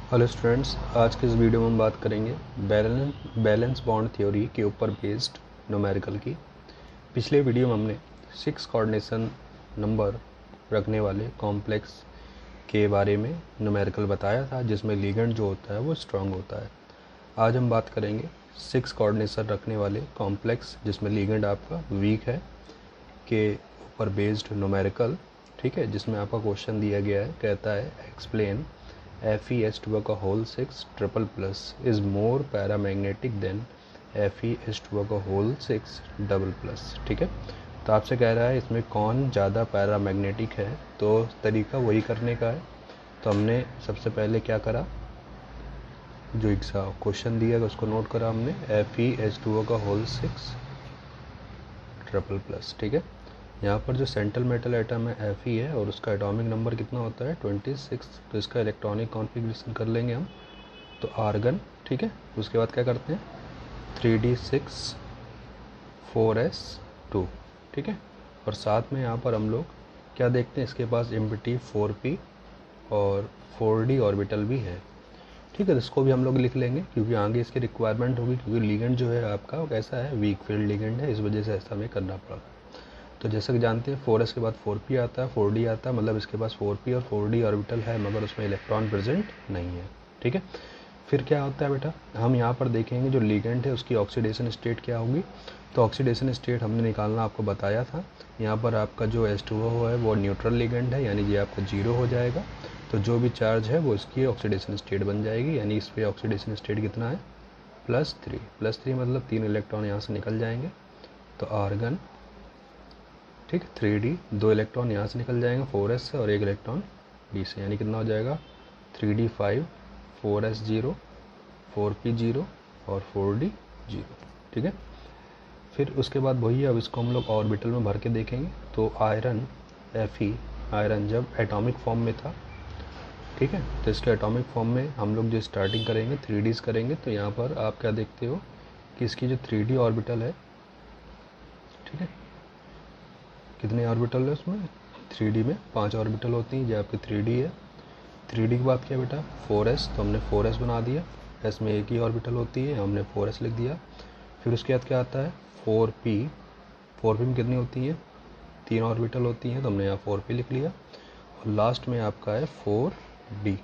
Hello students, आज के इस वीडियो में हम बात करेंगे बैलेंस बॉन्ड थ्योरी के ऊपर बेस्ड न्यूमेरिकल की। पिछले वीडियो में हमने 6 कोऑर्डिनेशन नंबर रखने वाले कॉम्प्लेक्स के बारे में न्यूमेरिकल बताया था, जिसमें लिगेंड जो होता है वो स्ट्रांग होता है। आज हम बात करेंगे 6 कोऑर्डिनेशन रखने वाले कॉम्प्लेक्स जिसमें लिगेंड आपका वीक है के ऊपर बेस्ड न्यूमेरिकल। ठीक है, जिसमें आपका क्वेश्चन दिया गया है, कहता है एक्सप्लेन FeS2 का whole 6 triple plus is more paramagnetic than FeS2 का होल 6 डबल प्लस। ठीक है, तो आपसे कह रहा है इसमें कौन ज़्यादा पैरामैग्नेटिक है, तो तरीका वही करने का है। तो हमने सबसे पहले क्या करा, जो एग्जाम क्वेश्चन दिया है उसको नोट करा हमने, FeS2 का होल 6 ट्रिपल प्लस। ठीक है, यहाँ पर जो सेंट्रल मेटल एटम है Fe है और उसका एटॉमिक नंबर कितना होता है 26। तो इसका इलेक्ट्रॉनिक कॉन्फ़िगरेशन कर लेंगे हम, तो आर्गन। ठीक है, उसके बाद क्या करते हैं 3d6 4s2। ठीक है, और साथ में यहाँ पर हम लोग क्या देखते हैं, इसके पास एम्प्टी 4p और 4d ऑर्बिटल भी है। ठीक है, तो इसको भी हम लोग लिख लेंगे क्योंकि आगे इसकी रिक्वायरमेंट होगी, क्योंकि लिगेंड जो है आपका वो कैसा है, वीक फील्ड लिगेंड है, इस वजह से ऐसा हमें करना पड़ा। तो जैसा कि जानते हैं 4s के बाद 4p आता है, 4d आता है, मतलब इसके पास 4p और 4d ऑर्बिटल है मगर उसमें इलेक्ट्रॉन प्रेजेंट नहीं है। ठीक है, फिर क्या होता है बेटा, हम यहाँ पर देखेंगे जो लिगेंड है उसकी ऑक्सीडेशन स्टेट क्या होगी। तो ऑक्सीडेशन स्टेट हमने निकालना आपको बताया था। यहाँ पर आपका जो H2O है वो न्यूट्रल लिगेंड है, यानी ये आपका 0 हो जाएगा। तो जो भी चार्ज है वो इसकी ऑक्सीडेशन स्टेट बन जाएगी, यानी इस पर ऑक्सीडेशन स्टेट कितना है +3। +3 मतलब 3 इलेक्ट्रॉन यहाँ से निकल जाएंगे। तो आर्गन, ठीक, 3d 2 इलेक्ट्रॉन यहाँ से निकल जाएंगे 4s से और 1 इलेक्ट्रॉन d से, यानी कितना हो जाएगा 3d 5 4s 0 4p 0 और 4d 0। ठीक है, फिर उसके बाद वही है, अब इसको हम लोग ऑर्बिटल में भर के देखेंगे। तो आयरन Fe, आयरन जब एटॉमिक फॉर्म में था, ठीक है, तो इसके एटॉमिक फॉर्म में हम लोग जो स्टार्टिंग करेंगे 3ds करेंगे। तो यहाँ पर आप क्या देखते हो कि इसकी जो 3d ऑर्बिटल है, ठीक है, कितने ऑर्बिटल है उसमें 3d में 5 ऑर्बिटल होती हैं, जो आपकी 3d है। 3d की बात किया बेटा 4s, तो हमने 4s बना दिया, s में एक ही ऑर्बिटल होती है, हमने 4s लिख दिया। फिर उसके बाद क्या आता है 4p, 4p में कितनी होती है 3 ऑर्बिटल होती हैं, तो हमने यहाँ 4p लिख लिया। और लास्ट में आपका है 4d,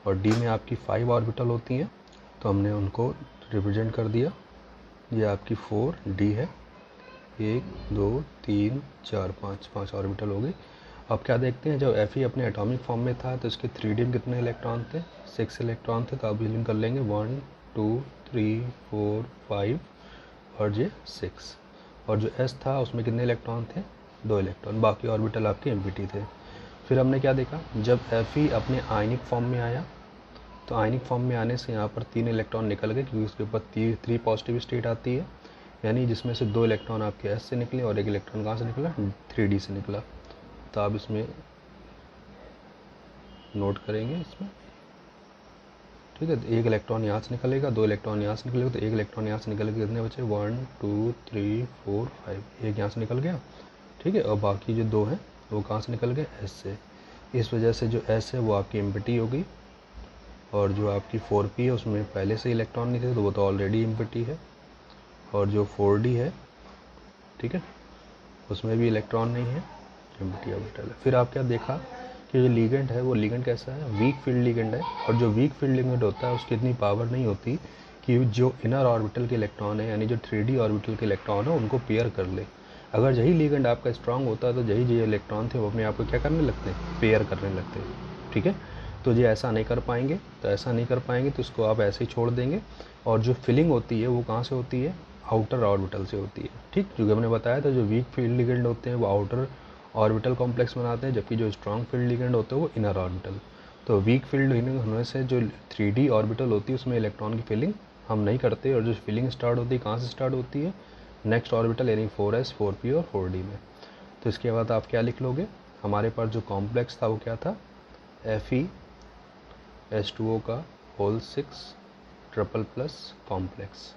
और d में आपकी 5 ऑर्बिटल होती हैं, तो हमने उनको रिप्रेजेंट कर दिया, ये आपकी 4d है, 1 2 3 4 5 ऑर्बिटल हो गई। अब क्या देखते हैं, जब Fe अपने एटॉमिक फॉर्म में था तो इसके 3d में कितने इलेक्ट्रॉन थे 6 इलेक्ट्रॉन थे। तो अब लिंक कर लेंगे 1 2 3 4 5 और ये 6। और जो S था उसमें कितने इलेक्ट्रॉन थे 2 इलेक्ट्रॉन, बाकी ऑर्बिटल आपके एम्प्टी थे। फिर हमने क्या देखा, जब Fe अपने आयनिक फॉर्म में आया, तो आयनिक फॉर्म में आने से यहाँ पर 3 इलेक्ट्रॉन निकल गए, क्योंकि उसके ऊपर 3 पॉजिटिव स्टेट आती है, यानी जिसमें से 2 इलेक्ट्रॉन आपके S से निकले और 1 इलेक्ट्रॉन कहाँ से निकला 3d से निकला। तो आप इसमें नोट करेंगे इसमें, ठीक है, तो 1 इलेक्ट्रॉन यहाँ से निकलेगा, 2 इलेक्ट्रॉन यहाँ से निकलेगा, तो 1 इलेक्ट्रॉन यहाँ से निकल के कितने बचे 1 2 3 4 5, एक यहाँ से निकल गया। ठीक है, और बाकी जो 2 हैं वो कहाँ से निकल गए S से। इस वजह से जो S है वो आपकी एम्प्टी हो गई, और जो आपकी 4p है उसमें पहले से इलेक्ट्रॉन नहीं थे तो वो तो ऑलरेडी एम्प्टी है। और जो 4d है, ठीक है, उसमें भी इलेक्ट्रॉन नहीं है, एम्प्टी ऑर्बिटल है। फिर आप क्या देखा कि जो लिगेंड है वो लिगेंड कैसा है, वीक फील्ड लिगेंड है। और जो वीक फील्ड लिगेंड होता है उसकी इतनी पावर नहीं होती कि जो इनर ऑर्बिटल के इलेक्ट्रॉन है, यानी जो 3d ऑर्बिटल के इलेक्ट्रॉन है उनको पेयर कर ले। अगर यही लिगेंड आपका स्ट्रांग होता है तो यही जो इलेक्ट्रॉन थे वो अपने आप को क्या करने लगते हैं, पेयर करने लगते हैं। ठीक है, तो ये ऐसा नहीं कर पाएंगे, तो ऐसा नहीं कर पाएंगे तो इसको आप ऐसे ही छोड़ देंगे। और जो फिलिंग होती है वो कहाँ से होती है, आउटर ऑर्बिटल से होती है। ठीक, जो हमने बताया था जो वीक फील्ड लिगेंड होते हैं वो आउटर ऑर्बिटल कॉम्प्लेक्स बनाते हैं, जबकि जो स्ट्रॉन्ग फील्ड लिगेंड होते हैं वो इनर ऑर्बिटल। तो वीक फील्ड लिगेंड होने से जो 3d ऑर्बिटल होती है उसमें इलेक्ट्रॉन की फिलिंग हम नहीं करते, और जो फिलिंग स्टार्ट होती है कहाँ से स्टार्ट होती है, नेक्स्ट ऑर्बिटल यानी 4s 4p और 4d में। तो इसके बाद आप क्या लिख लोगे, हमारे पास जो कॉम्प्लेक्स था वो क्या था, Fe H2O का whole 6 triple plus complex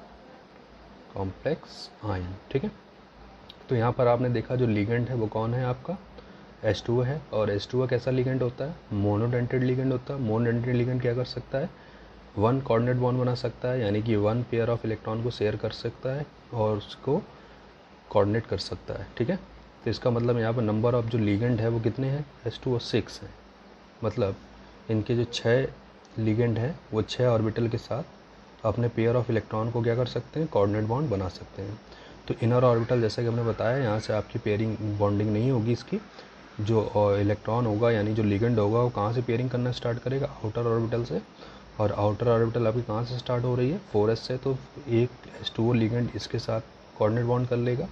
ion. ठीक है, तो यहाँ पर आपने देखा जो लिगेंड है वो कौन है आपका H2O है, और H2O कैसा लिगेंड होता है? मोनोडेंटेड लिगेंड होता है। मोनोडेंटेड लिगेंड क्या कर सकता है? वन कोऑर्डिनेट बॉन्ड बना सकता है, यानी कि वन पेयर ऑफ इलेक्ट्रॉन को शेयर कर सकता है और उसको कोऑर्डिनेट कर सकता है। ठीक है, तो इसका मतलब यहाँ पर नंबर ऑफ जो लिगेंड है वो कितने हैं? H2O 6 है। मतलब इनके जो 6 लिगेंड हैं वो 6 ऑर्बिटल के साथ अपने पेयर ऑफ इलेक्ट्रॉन को क्या कर सकते हैं? कोऑर्डिनेट बॉन्ड बना सकते हैं। तो इनर ऑर्बिटल जैसा कि हमने बताया, यहाँ से आपकी पेयरिंग बॉन्डिंग नहीं होगी इसकी। जो इलेक्ट्रॉन होगा यानी जो लिगेंड होगा वो कहाँ से पेयरिंग करना स्टार्ट करेगा? आउटर ऑर्बिटल से। और आउटर ऑर्बिटल आपकी कहाँ से स्टार्ट हो रही है? 4s से। तो एक H2O लिगेंड इसके साथ कोऑर्डिनेट बॉन्ड कर लेगा।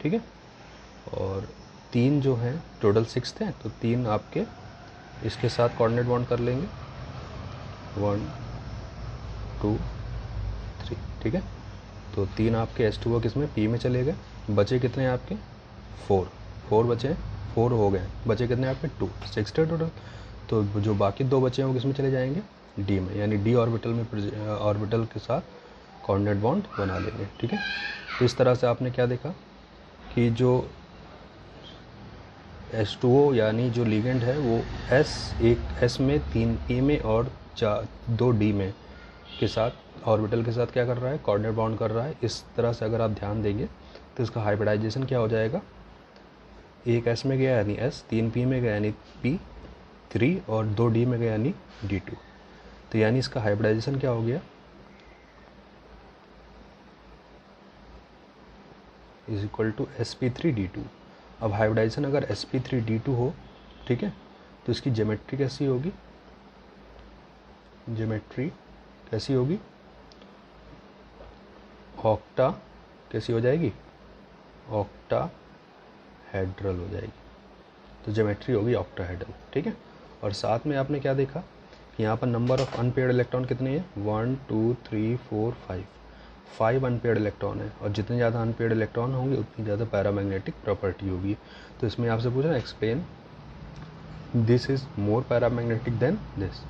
ठीक है, और 3 जो हैं टोटल 6 थे, तो 3 आपके इसके साथ कोऑर्डिनेट बॉन्ड कर लेंगे, 1 2 3। ठीक है, तो 3 आपके H2O किस में? P में चले गए। बचे कितने हैं आपके? 4 बचे हैं, 4 हो गए। बचे कितने आपके? 2, 6 थे टोटल। तो जो बाकी 2 बचे हैं वो किस में चले जाएंगे? D में, यानी D ऑर्बिटल में ऑर्बिटल के साथ कोऑर्डिनेट बॉन्ड बना लेंगे। ठीक है, तो इस तरह से आपने क्या देखा कि जो H2O यानी जो लिगेंड है वो एक S में, 3 P में और 2 D में के साथ ऑर्बिटल के साथ क्या कर रहा है? कोऑर्डिनेट बॉन्ड कर रहा है। इस तरह से अगर आप ध्यान देंगे तो इसका हाइब्रिडाइजेशन क्या हो जाएगा? एक S में गया यानी S, 3 P में गया यानी P 3 और 2 D में गया यानी D2। तो यानी इसका हाइब्रिडाइजेशन क्या हो गया? Is equal to sp3d2। अब हाइब्रिडाइजेशन अगर sp3d2 हो, ठीक है, तो इसकी ज्योमेट्री कैसी होगी? ज्योमेट्री कैसी होगी? ऑक्टा कैसी हो जाएगी? ऑक्टाहेड्रल हो जाएगी। तो ज्योमेट्री होगी ऑक्टाहेड्रल। ठीक है, और साथ में आपने क्या देखा कि यहाँ पर नंबर ऑफ अनपेयर्ड इलेक्ट्रॉन कितने हैं? 1 2 3 4 5 अनपेयर्ड इलेक्ट्रॉन है, और जितने ज़्यादा अनपेयर्ड इलेक्ट्रॉन होंगे उतनी ज़्यादा पैरामैग्नेटिक प्रॉपर्टी होगी। तो इसमें आपसे पूछा ना, explain this is more paramagnetic than this.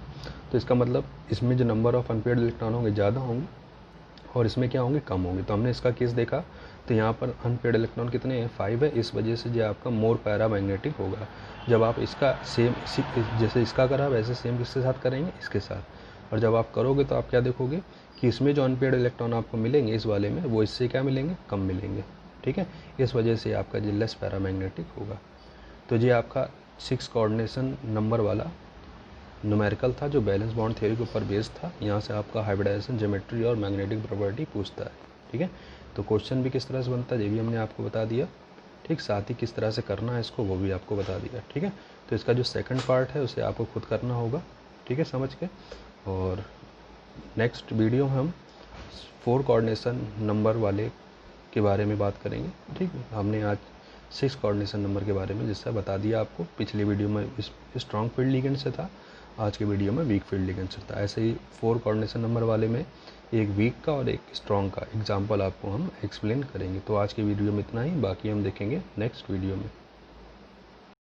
तो इसका मतलब इसमें जो नंबर ऑफ अनपेयर्ड इलेक्ट्रॉन होंगे ज़्यादा होंगे और इसमें क्या होंगे? कम होंगे। तो हमने इसका केस देखा, तो यहाँ पर अनपेयर्ड इलेक्ट्रॉन कितने हैं? 5 है। इस वजह से जो आपका मोर पैरामैग्नेटिक होगा। जब आप इसका सेम जैसे इसका करा वैसे सेम किसके साथ करेंगे? इसके साथ। और जब आप करोगे तो आप क्या देखोगे कि इसमें जो अनपेयर्ड इलेक्ट्रॉन आपको मिलेंगे इस वाले में, वो इससे क्या मिलेंगे? कम मिलेंगे। ठीक है, इस वजह से आपका जो लेस पैरामैग्नेटिक होगा। तो ये आपका 6 कोऑर्डिनेशन नंबर वाला न्यूमेरिकल था जो बैलेंस बॉन्ड थ्योरी के ऊपर बेस्ड था। यहाँ से आपका हाइब्रिडाइजेशन, ज्योमेट्री और मैग्नेटिक प्रॉपर्टी पूछता है। ठीक है, तो क्वेश्चन भी किस तरह से बनता है ये भी हमने आपको बता दिया। ठीक, साथ ही किस तरह से करना है इसको वो भी आपको बता दिया। ठीक है, तो इसका जो सेकंड पार्ट है उसे आपको खुद करना होगा। ठीक है, समझ के। और नेक्स्ट वीडियो में हम 4 कोऑर्डिनेशन नंबर वाले के बारे में बात करेंगे। ठीक है, हमने आज 6 कोऑर्डिनेशन नंबर के बारे में जिससे बता दिया आपको। पिछली वीडियो में स्ट्रॉन्ग फील्ड लिगेंड से था, आज के वीडियो में वीक फील्ड लिगेंड से था। ऐसे ही 4 कोऑर्डिनेशन नंबर वाले में एक वीक का और एक स्ट्रॉन्ग का एग्जाम्पल आपको हम एक्सप्लेन करेंगे। तो आज की वीडियो में इतना ही, बाकी हम देखेंगे नेक्स्ट वीडियो में।